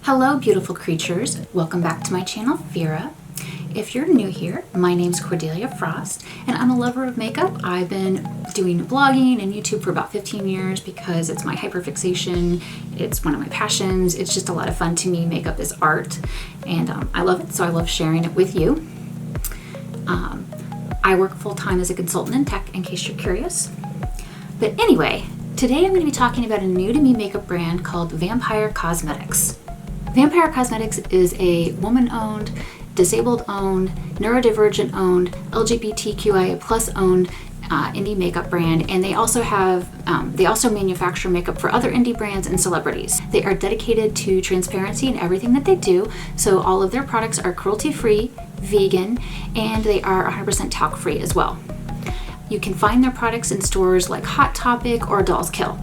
Hello beautiful creatures, welcome back to my channel Phyrra. If you're new here, my name's Cordelia Frost and I'm a lover of makeup. I've been doing blogging and YouTube for about 15 years because it's my hyperfixation, it's one of my passions, it's just a lot of fun to me. Makeup is art and I love it, so I love sharing it with you. I work full-time as a consultant in tech in case you're curious. But anyway, today I'm going to be talking about a new to me makeup brand called Vampyre Cosmetics. Vampyre Cosmetics is a woman-owned, disabled-owned, neurodivergent-owned, LGBTQIA+ owned indie makeup brand, and they also manufacture makeup for other indie brands and celebrities. They are dedicated to transparency in everything that they do, so all of their products are cruelty-free, vegan, and they are 100% talc-free as well. You can find their products in stores like Hot Topic or Dolls Kill.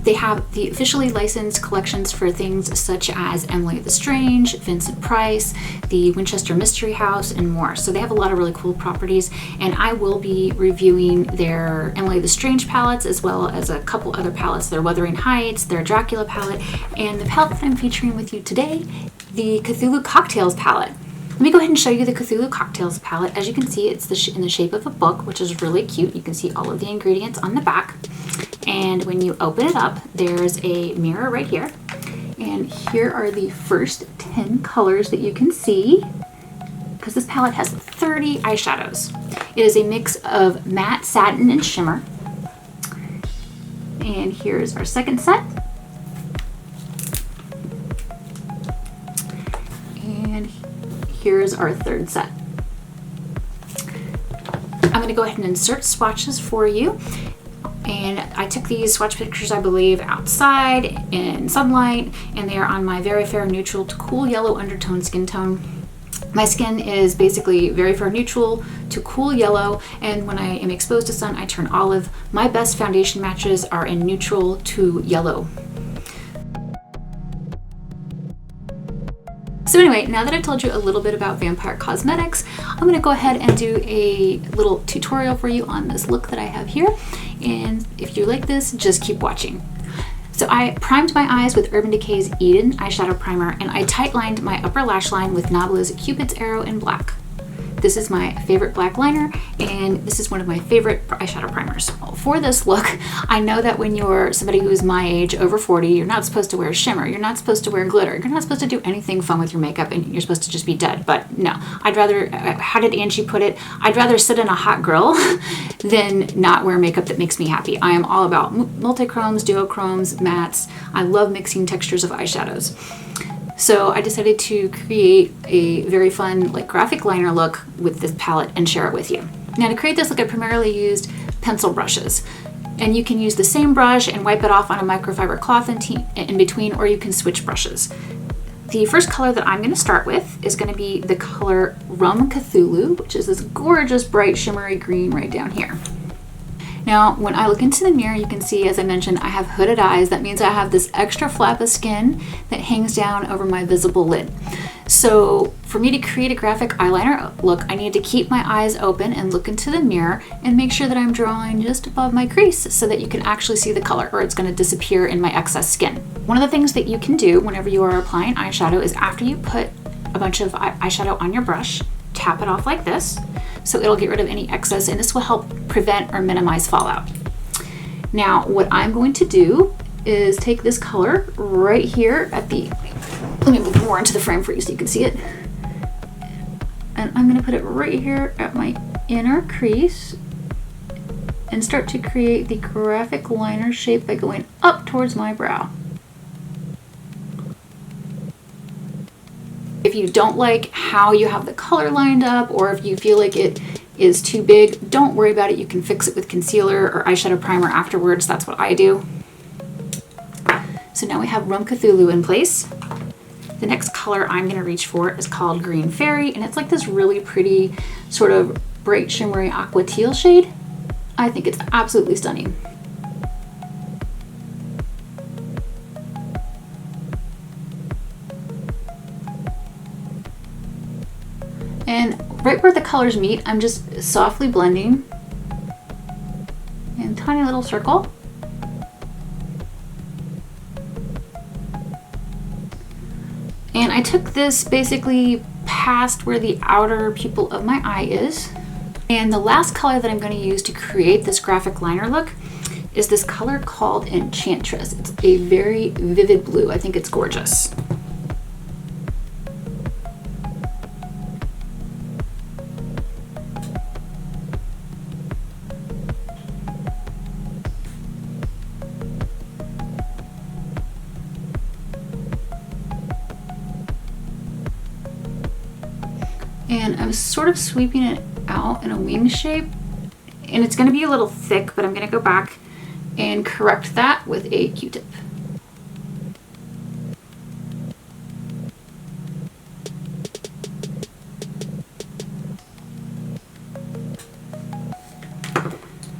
They have the officially licensed collections for things such as Emily the Strange, Vincent Price, the Winchester Mystery House, and more. So they have a lot of really cool properties, and I will be reviewing their Emily the Strange palettes as well as a couple other palettes, their Wuthering Heights, their Dracula palette, and the palette that I'm featuring with you today, the Cthulhu Cocktails palette. Let me go ahead and show you the Cthulhu Cocktails palette. As you can see, it's in the shape of a book, which is really cute. You can see all of the ingredients on the back. And when you open it up, there's a mirror right here. And here are the first 10 colors that you can see, because this palette has 30 eyeshadows. It is a mix of matte, satin, and shimmer. And here's our second set. And here's our third set. I'm going to go ahead and insert swatches for you. And I took these swatch pictures, I believe, outside in sunlight, and they are on my very fair neutral to cool yellow undertone skin tone. My skin is basically very fair neutral to cool yellow, and when I am exposed to sun, I turn olive. My best foundation matches are in neutral to yellow. So anyway, now that I've told you a little bit about Vampyre Cosmetics, I'm going to go ahead and do a little tutorial for you on this look that I have here. And if you like this, just keep watching. So I primed my eyes with Urban Decay's Eden eyeshadow primer, and I tight lined my upper lash line with Nabla's Cupid's Arrow in black. This is my favorite black liner, and this is one of my favorite eyeshadow primers. For this look, I know that when you're somebody who is my age, over 40, you're not supposed to wear shimmer, you're not supposed to wear glitter, you're not supposed to do anything fun with your makeup, and you're supposed to just be dead. But no, I'd rather, how did Angie put it? I'd rather sit in a hot grill than not wear makeup that makes me happy. I am all about multi-chromes, duochromes, mattes. I love mixing textures of eyeshadows. So I decided to create a very fun graphic liner look with this palette and share it with you. Now to create this look, I primarily used pencil brushes. And you can use the same brush and wipe it off on a microfiber cloth in between, or you can switch brushes. The first color that I'm going to start with is going to be the color Rum Cthulhu, which is this gorgeous bright shimmery green right down here. Now, when I look into the mirror, you can see, as I mentioned, I have hooded eyes. That means I have this extra flap of skin that hangs down over my visible lid. So for me to create a graphic eyeliner look, I need to keep my eyes open and look into the mirror and make sure that I'm drawing just above my crease so that you can actually see the color, or it's going to disappear in my excess skin. One of the things that you can do whenever you are applying eyeshadow is after you put a bunch of eyeshadow on your brush, tap it off like this. So it'll get rid of any excess, and this will help prevent or minimize fallout. Now, what I'm going to do is take this color right here at the, let me move more into the frame for you so you can see it. And I'm going to put it right here at my inner crease and start to create the graphic liner shape by going up towards my brow. If you don't like how you have the color lined up, or if you feel like it is too big, don't worry about it. You can fix it with concealer or eyeshadow primer afterwards. That's what I do. So now we have Rum Cthulhu in place. The next color I'm going to reach for is called Green Fairy, and it's like this really pretty sort of bright shimmery aqua teal shade. I think it's absolutely stunning. And right where the colors meet, I'm just softly blending in a tiny little circle. And I took this basically past where the outer pupil of my eye is. And the last color that I'm going to use to create this graphic liner look is this color called Enchantress. It's a very vivid blue. I think it's gorgeous. And I'm sort of sweeping it out in a wing shape, and it's going to be a little thick, but I'm going to go back and correct that with a Q-tip.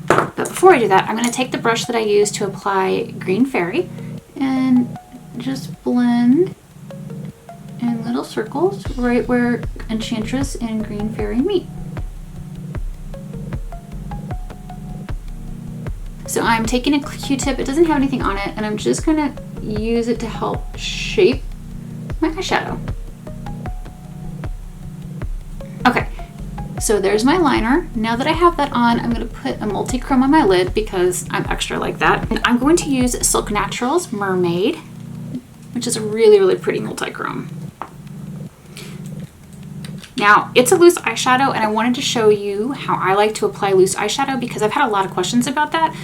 But before I do that, I'm going to take the brush that I used to apply Green Fairy and just blend in little circles right where Enchantress and Green Fairy meet. So I'm taking a Q-tip, it doesn't have anything on it, and I'm just gonna use it to help shape my eyeshadow. Okay, so there's my liner. Now that I have that on, I'm gonna put a multi-chrome on my lid because I'm extra like that. And I'm going to use Silk Naturals Mermaid, which is a really, really pretty multi-chrome. Now, it's a loose eyeshadow, and I wanted to show you how I like to apply loose eyeshadow because I've had a lot of questions about that,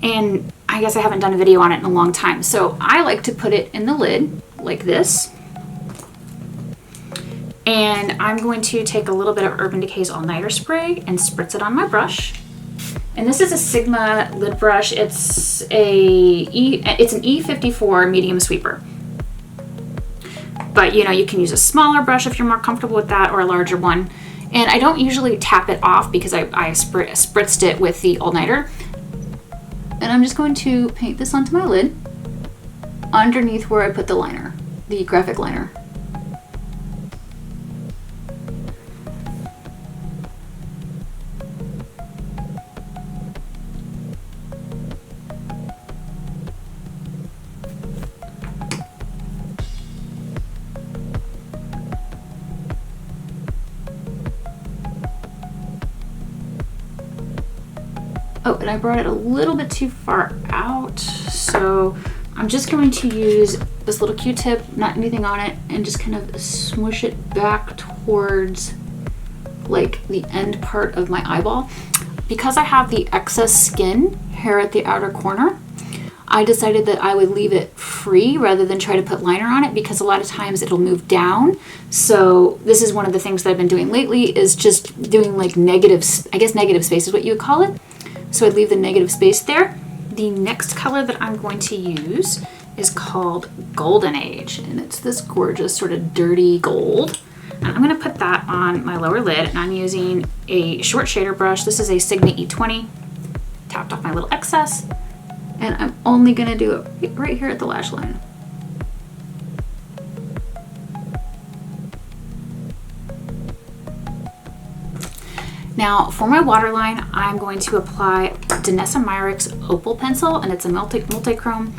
and I guess I haven't done a video on it in a long time. So I like to put it in the lid like this, and I'm going to take a little bit of Urban Decay's All Nighter spray and spritz it on my brush. And this is a Sigma lid brush. It's an E54 medium sweeper. But you know, you can use a smaller brush if you're more comfortable with that, or a larger one. And I don't usually tap it off because I spritzed it with the All Nighter. And I'm just going to paint this onto my lid underneath where I put the liner, the graphic liner. Oh, and I brought it a little bit too far out, so I'm just going to use this little Q-tip, not anything on it, and just kind of smoosh it back towards like the end part of my eyeball. Because I have the excess skin hair at the outer corner, I decided that I would leave it free rather than try to put liner on it, because a lot of times it'll move down. So this is one of the things that I've been doing lately, is just doing like negative space is what you would call it. So I'd leave the negative space there. The next color that I'm going to use is called Golden Age, and it's this gorgeous sort of dirty gold. And I'm going to put that on my lower lid, and I'm using a short shader brush. This is a Sigma E20. Tapped off my little excess, and I'm only going to do it right here at the lash line. Now for my waterline, I'm going to apply Danessa Myricks Opal Pencil, and it's a multi-chrome.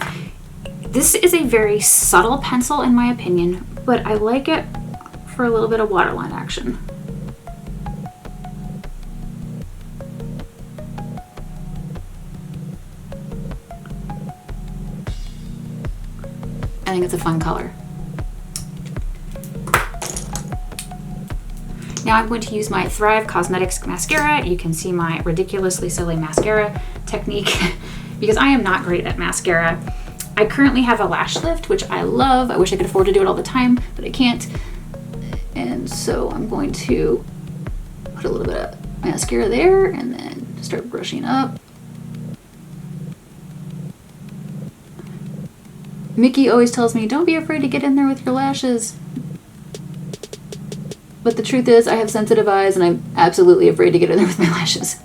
This is a very subtle pencil in my opinion, but I like it for a little bit of waterline action. I think it's a fun color. Now I'm going to use my Thrive Cosmetics mascara. You can see my ridiculously silly mascara technique because I am not great at mascara. I currently have a lash lift, which I love. I wish I could afford to do it all the time, but I can't. And so I'm going to put a little bit of mascara there and then start brushing up. Mickey always tells me, don't be afraid to get in there with your lashes. But the truth is, I have sensitive eyes and I'm absolutely afraid to get in there with my lashes.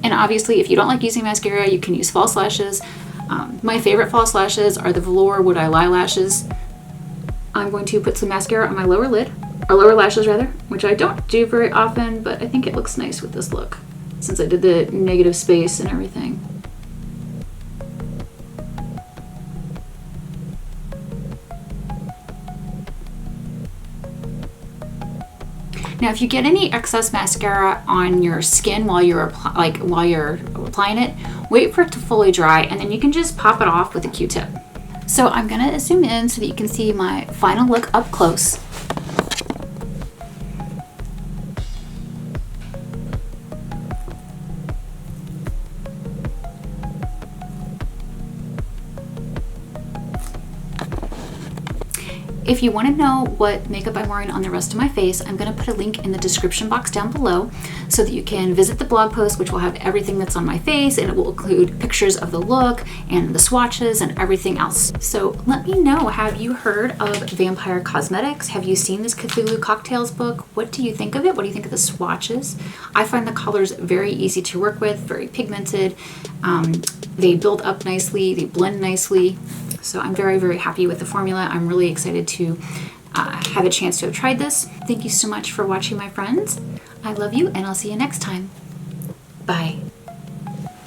And obviously, if you don't like using mascara, you can use false lashes. My favorite false lashes are the Velour Would I Lie lashes. I'm going to put some mascara on my lower lid, or lower lashes rather, which I don't do very often, but I think it looks nice with this look, since I did the negative space and everything. Now, if you get any excess mascara on your skin while you're applying it, wait for it to fully dry, and then you can just pop it off with a Q-tip. So I'm gonna zoom in so that you can see my final look up close. If you want to know what makeup I'm wearing on the rest of my face, I'm going to put a link in the description box down below so that you can visit the blog post, which will have everything that's on my face, and it will include pictures of the look and the swatches and everything else. So let me know, have you heard of Vampyre Cosmetics? Have you seen this Cthulhu Cocktails book? What do you think of it? What do you think of the swatches? I find the colors very easy to work with, very pigmented. They build up nicely, they blend nicely. So I'm very, very happy with the formula. I'm really excited to have a chance to have tried this. Thank you so much for watching, my friends. I love you, and I'll see you next time. Bye.